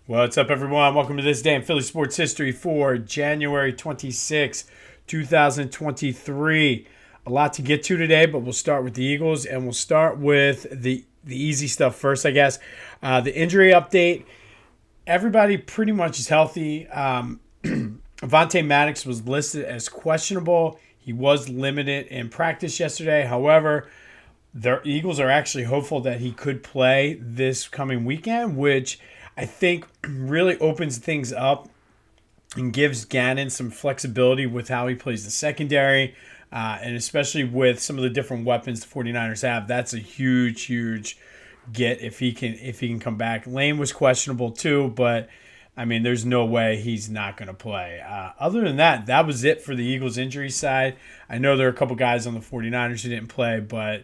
What's up, everyone? Welcome to this day in Philly sports history for January 26, 2023. A lot to get to today, but we'll start with the Eagles, and we'll start with the easy stuff first, I guess. The injury update. Everybody pretty much is healthy. Avonte Maddox was listed as questionable. He was limited in practice yesterday. However, the Eagles are actually hopeful that he could play this coming weekend, which I think really opens things up and gives Gannon some flexibility with how he plays the secondary, and especially with some of the different weapons the 49ers have. That's a huge get if he can come back. Lane was questionable too, but I mean, there's no way he's not going to play. Other than that, that was it for the Eagles injury side. I know there are a couple guys on the 49ers who didn't play, but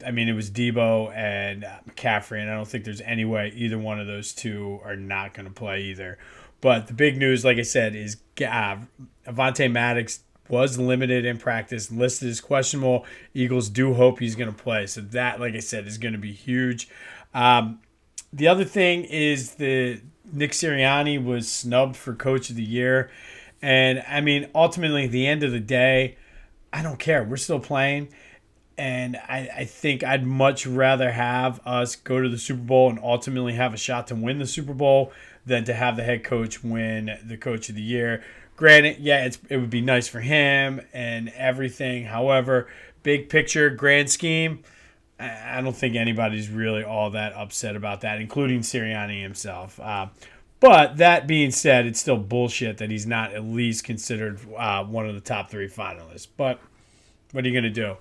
I mean, it was Debo and McCaffrey, and I don't think there's any way either one of those two are not going to play either. But the big news, like I said, is Avonte Maddox was limited in practice, listed as questionable. Eagles do hope he's going to play. So that, like I said, is going to be huge. The other thing is the Nick Sirianni was snubbed for Coach of the Year. And, I mean, ultimately, at the end of the day, I don't care. We're still playing. And I think I'd much rather have us go to the Super Bowl and ultimately have a shot to win the Super Bowl than to have the head coach win the Coach of the Year. Granted, yeah, it would be nice for him and everything. However, big picture, grand scheme, I don't think anybody's really all that upset about that, including Sirianni himself. But that being said, it's still bullshit that he's not at least considered one of the top three finalists. But what are you going to do?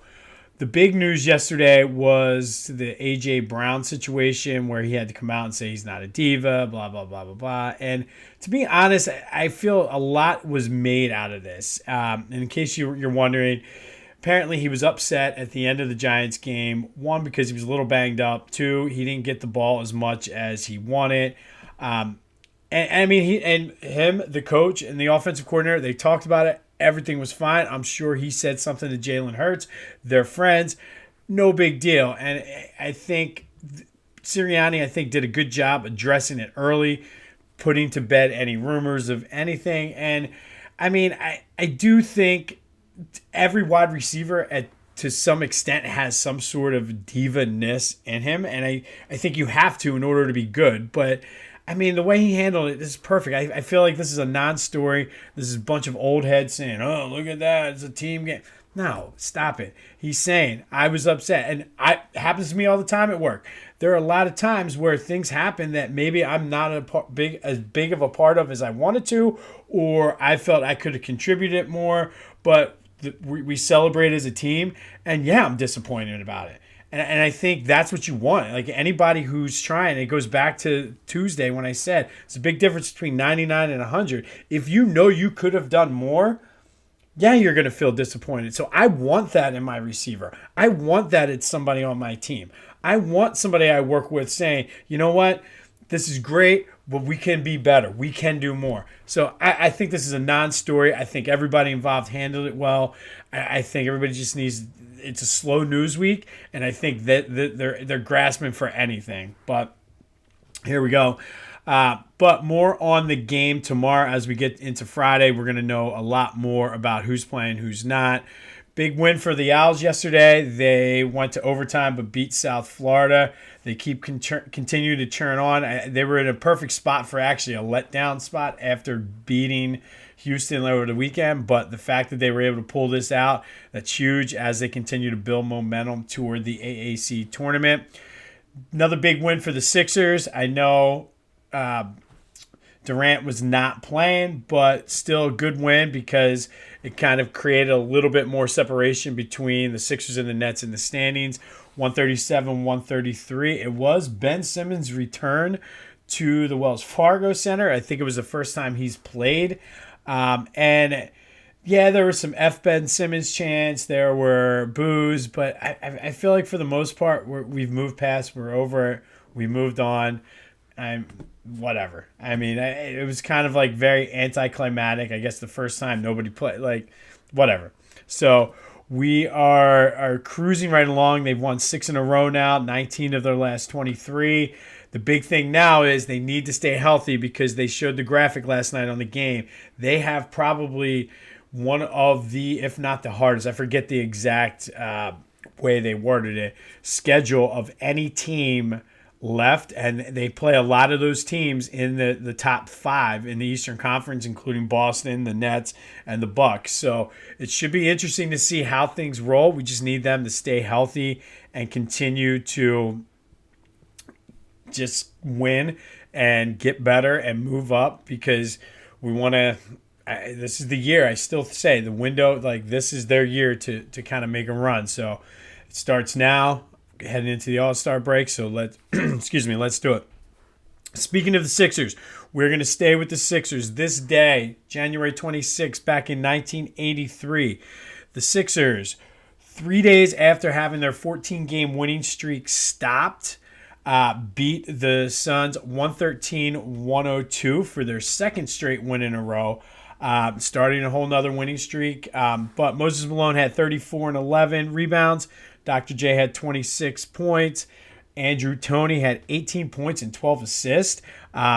The big news yesterday was the A.J. Brown situation where he had to come out and say he's not a diva, blah, blah, blah, blah, blah. And to be honest, I feel a lot was made out of this. And in case you're wondering, apparently he was upset at the end of the Giants game. One, because he was a little banged up. Two, he didn't get the ball as much as he wanted. And I mean, him, the coach, and the offensive coordinator, they talked about it. Everything was fine. I'm sure he said something to Jalen Hurts. They're friends. No big deal. And I think Sirianni, did a good job addressing it early, putting to bed any rumors of anything. And, I mean, I do think every wide receiver to some extent has some sort of diva-ness in him. And I think you have to in order to be good. But I mean, the way he handled it is perfect. I feel like this is a non-story. This is a bunch of old heads saying, oh, look at that. It's a team game. No, stop it. He's saying, I was upset. And it happens to me all the time at work. There are a lot of times where things happen that maybe I'm not as big of a part of as I wanted to, or I felt I could have contributed more, but we celebrate as a team. And yeah, I'm disappointed about it. And I think that's what you want. Like anybody who's trying, it goes back to Tuesday when I said it's a big difference between 99 and 100. If you know you could have done more, yeah, you're going to feel disappointed. So I want that in my receiver. I want that it's somebody on my team. I want somebody I work with saying, you know what, this is great, but we can be better. We can do more. So I think this is a non-story. I think everybody involved handled it well. I think everybody just needs. It's a slow news week, and I think that they're grasping for anything. But here we go. But more on the game tomorrow as we get into Friday. We're going to know a lot more about who's playing, who's not. Big win for the Owls yesterday. They went to overtime but beat South Florida. They continue to churn on. They were in a perfect spot for actually a letdown spot after beating Houston over the weekend, but the fact that they were able to pull this out, that's huge as they continue to build momentum toward the AAC tournament. Another big win for the Sixers. I know Durant was not playing, but still a good win because it kind of created a little bit more separation between the Sixers and the Nets in the standings. 137-133. It was Ben Simmons' return to the Wells Fargo Center. I think it was the first time he's played. And yeah, there was some F Ben Simmons chants. There were boos, but I feel like for the most part, we've moved past. We're over it. We moved on. Whatever. I mean, it was kind of like very anticlimactic. I guess the first time nobody played, like, whatever. So we are cruising right along. They've won 6 in a row now, 19 of their last 23. The big thing now is they need to stay healthy because they showed the graphic last night on the game. They have probably one of the, if not the hardest, I forget the exact way they worded it, schedule of any team left, and they play a lot of those teams in the top 5 in the Eastern Conference, including Boston, the Nets, and the Bucks. So it should be interesting to see how things roll. We just need them to stay healthy and continue to just win and get better and move up, because we want to. This is the year. I still say the window, like this is their year to kind of make a run. So it starts now, heading into the All-Star break. So let's do it. Speaking of the Sixers, we're going to stay with the Sixers. This day, January 26th, back in 1983, the Sixers, 3 days after having their 14-game winning streak stopped, beat the Suns 113-102 for their second straight win in a row, starting a whole nother winning streak. But Moses Malone had 34 and 11 rebounds. Dr. J had 26 points. Andrew Toney had 18 points and 12 assists.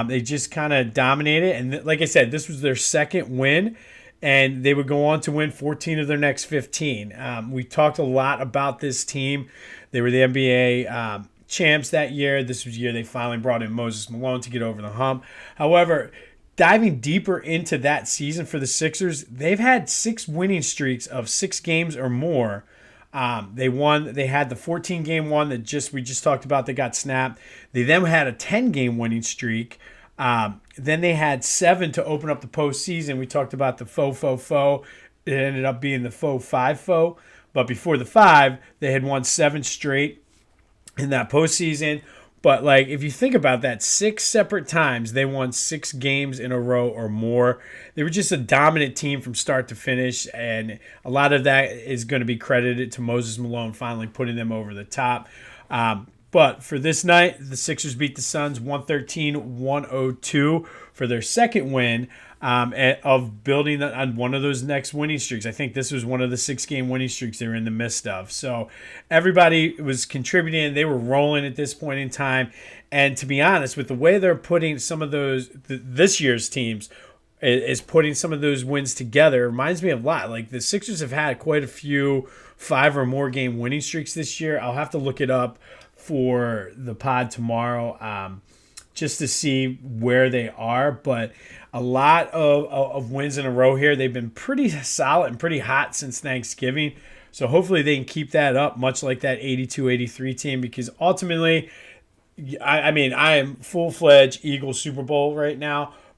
They just kind of dominated. And like I said, this was their second win, and they would go on to win 14 of their next 15. We talked a lot about this team. They were the NBA champs that year. This was the year they finally brought in Moses Malone to get over the hump. However, diving deeper into that season for the Sixers, they've had 6 winning streaks of 6 games or more. They had the 14-game one that we just talked about that got snapped. They then had a 10-game winning streak. Then they had 7 to open up the postseason. We talked about the faux. It ended up being the faux 5. But before the 5, they had won 7 straight in that postseason. But like, if you think about that, 6 separate times they won 6 games in a row or more. They were just a dominant team from start to finish, and a lot of that is going to be credited to Moses Malone finally putting them over the top. But for this night, the Sixers beat the Suns 113-102 for their second win, of building on one of those next winning streaks. I think this was one of the 6-game winning streaks they were in the midst of. So everybody was contributing. They were rolling at this point in time. And to be honest, with the way they're putting some of those, this year's teams is putting some of those wins together, reminds me of a lot. Like the Sixers have had quite a few 5 or more game winning streaks this year. I'll have to look it up for the pod tomorrow, just to see where they are. But a lot of wins in a row here. They've been pretty solid and pretty hot since Thanksgiving. So hopefully they can keep that up, much like that 82-83 team, because ultimately, I am full-fledged Eagles Super Bowl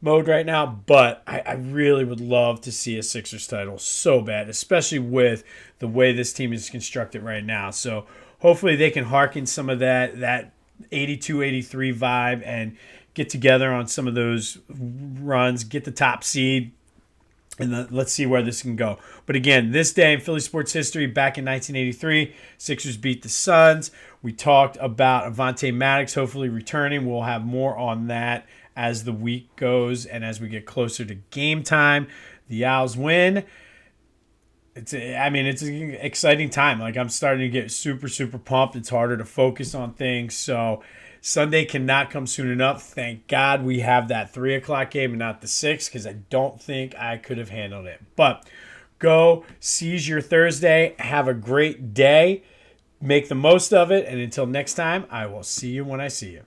mode right now, but I really would love to see a Sixers title so bad, especially with the way this team is constructed right now. So hopefully they can harken some of that 82-83 vibe and get together on some of those runs, get the top seed, and let's see where this can go. But again, this day in Philly sports history, back in 1983, Sixers beat the Suns. We talked about Avante Maddox hopefully returning. We'll have more on that as the week goes and as we get closer to game time. The Owls win. It's an exciting time. Like, I'm starting to get super, super pumped. It's harder to focus on things. So Sunday cannot come soon enough. Thank God we have that 3 o'clock game and not the 6, because I don't think I could have handled it. But go seize your Thursday. Have a great day. Make the most of it. And until next time, I will see you when I see you.